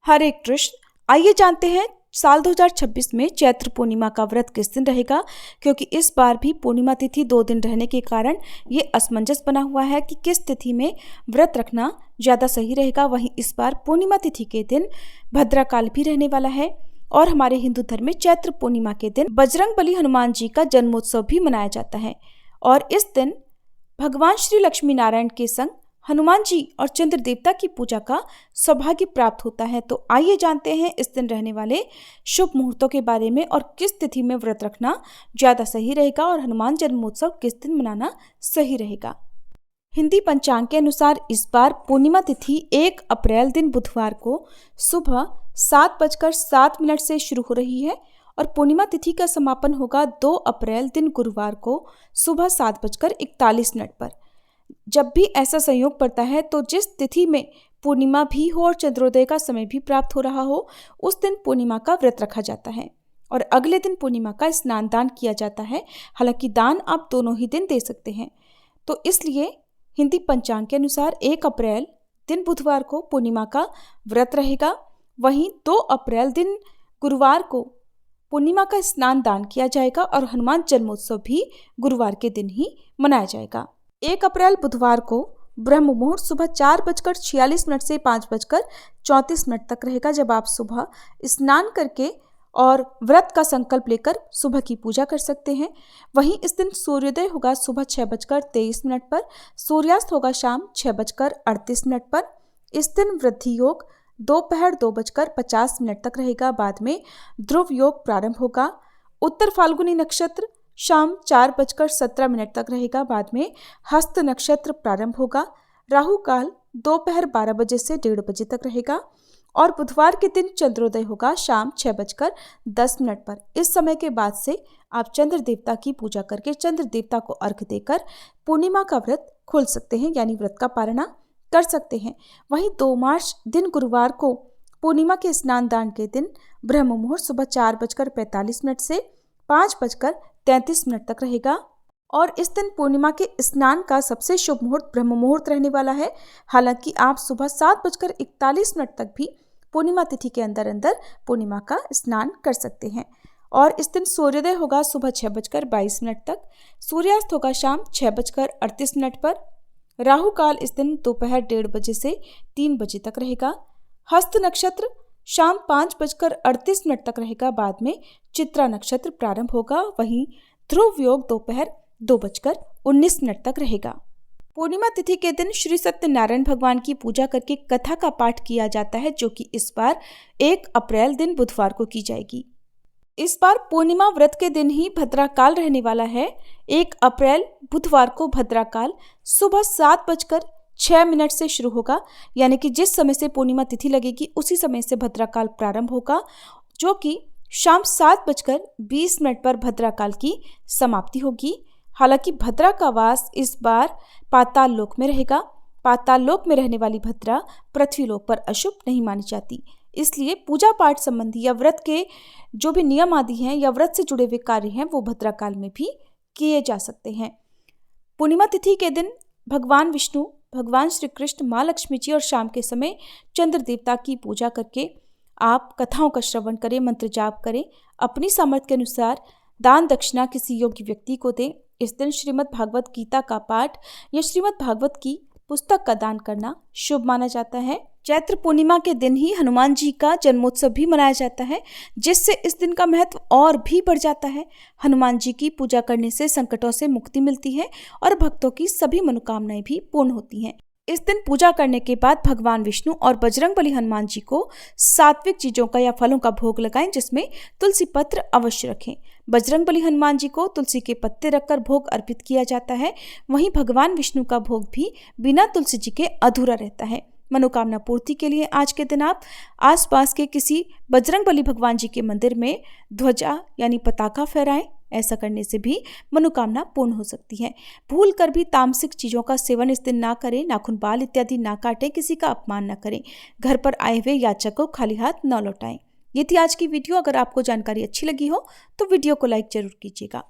हरे कृष्ण। आइए जानते हैं साल 2026 में चैत्र पूर्णिमा का व्रत किस दिन रहेगा, क्योंकि इस बार भी पूर्णिमा तिथि 2 दिन रहने के कारण ये असमंजस बना हुआ है कि किस तिथि में व्रत रखना ज़्यादा सही रहेगा। वहीं इस बार पूर्णिमा तिथि के दिन भद्राकाल भी रहने वाला है और हमारे हिंदू धर्म में चैत्र पूर्णिमा के दिन बजरंगबली हनुमान जी का जन्मोत्सव भी मनाया जाता है और इस दिन भगवान श्री लक्ष्मी नारायण के संग हनुमान जी और चंद्र देवता की पूजा का सौभाग्य प्राप्त होता है। तो आइए जानते हैं इस दिन रहने वाले शुभ मुहूर्तों के बारे में और किस तिथि में व्रत रखना ज़्यादा सही रहेगा और हनुमान जन्मोत्सव किस दिन मनाना सही रहेगा। हिंदी पंचांग के अनुसार इस बार पूर्णिमा तिथि 1 अप्रैल दिन बुधवार को सुबह 7:07 से शुरू हो रही है और पूर्णिमा तिथि का समापन होगा 2 अप्रैल दिन गुरुवार को सुबह 7:41 पर। जब भी ऐसा संयोग पड़ता है तो जिस तिथि में पूर्णिमा भी हो और चंद्रोदय का समय भी प्राप्त हो रहा हो, उस दिन पूर्णिमा का व्रत रखा जाता है और अगले दिन पूर्णिमा का स्नान दान किया जाता है। हालांकि दान आप दोनों ही दिन दे सकते हैं। तो इसलिए हिंदी पंचांग के अनुसार 1 अप्रैल दिन बुधवार को पूर्णिमा का व्रत रहेगा। वहीं 2 अप्रैल दिन गुरुवार को पूर्णिमा का स्नान दान किया जाएगा और हनुमान जन्मोत्सव भी गुरुवार के दिन ही मनाया जाएगा। 1 अप्रैल बुधवार को ब्रह्म मुहूर्त सुबह 4:46 से 5:34 तक रहेगा, जब आप सुबह स्नान करके और व्रत का संकल्प लेकर सुबह की पूजा कर सकते हैं। वहीं इस दिन सूर्योदय होगा सुबह 6:23 पर, सूर्यास्त होगा शाम 6:38 पर। इस दिन वृद्धि योग दोपहर 2:50 तक रहेगा, बाद में ध्रुव योग प्रारंभ होगा। उत्तर फाल्गुनी नक्षत्र शाम 4:17 तक रहेगा, बाद में हस्त नक्षत्र प्रारंभ होगा। राहु काल दोपहर 12 बजे से 1:30 बजे तक रहेगा और बुधवार के दिन चंद्रोदय होगा शाम 6:10 पर। इस समय के बाद से आप चंद्र देवता की पूजा करके चंद्र देवता को अर्घ्य देकर पूर्णिमा का व्रत खोल सकते हैं, यानी व्रत का पारणा कर सकते हैं। वहीं 2 मार्च दिन गुरुवार को पूर्णिमा के स्नान दान के दिन ब्रह्म मुहूर्त सुबह 4:45 से 5:33 तक रहेगा और इस दिन पूर्णिमा के स्नान का सबसे शुभ मुहूर्त ब्रह्म मुहूर्त रहने वाला है। हालांकि आप सुबह 7:41 तक भी पूर्णिमा तिथि के अंदर पूर्णिमा का स्नान कर सकते हैं और इस दिन सूर्योदय होगा सुबह 6:22 तक, सूर्यास्त होगा शाम 6:38 पर। राहु काल इस दिन दोपहर 1:30 बजे से 3 बजे तक रहेगा। हस्त नक्षत्र शाम 5:38 तक रहेगा, बाद में चित्रा नक्षत्र प्रारंभ होगा। वहीं ध्रुव योग दोपहर 2:19 तक रहेगा। पूर्णिमा तिथि के दिन श्री सत्यनारायण भगवान की पूजा करके कथा का पाठ किया जाता है, जो कि इस बार 1 अप्रैल दिन बुधवार को की जाएगी। इस बार पूर्णिमा व्रत के दिन ही भद्राकाल रहने वाला है। 1 अप्रैल बुधवार को भद्राकाल सुबह 7:06 से शुरू होगा, यानी कि जिस समय से पूर्णिमा तिथि लगेगी उसी समय से भद्राकाल प्रारंभ होगा, जो कि शाम 7:20 पर भद्राकाल की समाप्ति होगी। हालांकि भद्रा का वास इस बार पाताल लोक में रहेगा। पाताल लोक में रहने वाली भद्रा पृथ्वी लोक पर अशुभ नहीं मानी जाती, इसलिए पूजा पाठ संबंधी या व्रत के जो भी नियम आदि हैं या व्रत से जुड़े हुए कार्य हैं वो भद्राकाल में भी किए जा सकते हैं। पूर्णिमा तिथि के दिन भगवान विष्णु, भगवान श्री कृष्ण, माँ लक्ष्मी जी और शाम के समय चंद्र देवता की पूजा करके आप कथाओं का श्रवण करें, मंत्र जाप करें, अपनी सामर्थ्य के अनुसार दान दक्षिणा किसी योग्य व्यक्ति को दें। इस दिन श्रीमद् भागवत गीता का पाठ या श्रीमद् भागवत की पुस्तक का दान करना शुभ माना जाता है। चैत्र पूर्णिमा के दिन ही हनुमान जी का जन्मोत्सव भी मनाया जाता है, जिससे इस दिन का महत्व और भी बढ़ जाता है। हनुमान जी की पूजा करने से संकटों से मुक्ति मिलती है और भक्तों की सभी मनोकामनाएं भी पूर्ण होती हैं। इस दिन पूजा करने के बाद भगवान विष्णु और बजरंगबली हनुमान जी को सात्विक चीजों का या फलों का भोग लगाएं, जिसमें तुलसी पत्र अवश्य रखें। बजरंगबली हनुमान जी को तुलसी के पत्ते रखकर भोग अर्पित किया जाता है। वहीं भगवान विष्णु का भोग भी बिना तुलसी जी के अधूरा रहता है। मनोकामना पूर्ति के लिए आज के दिन आप आसपास के किसी बजरंगबली भगवान जी के मंदिर में ध्वजा यानी पताका फहराएं। ऐसा करने से भी मनोकामना पूर्ण हो सकती है। भूल कर भी तामसिक चीज़ों का सेवन इस दिन ना करें, नाखून बाल इत्यादि ना काटें, किसी का अपमान ना करें, घर पर आए हुए याचक को खाली हाथ न लौटाएं। ये थी आज की वीडियो। अगर आपको जानकारी अच्छी लगी हो तो वीडियो को लाइक जरूर कीजिएगा।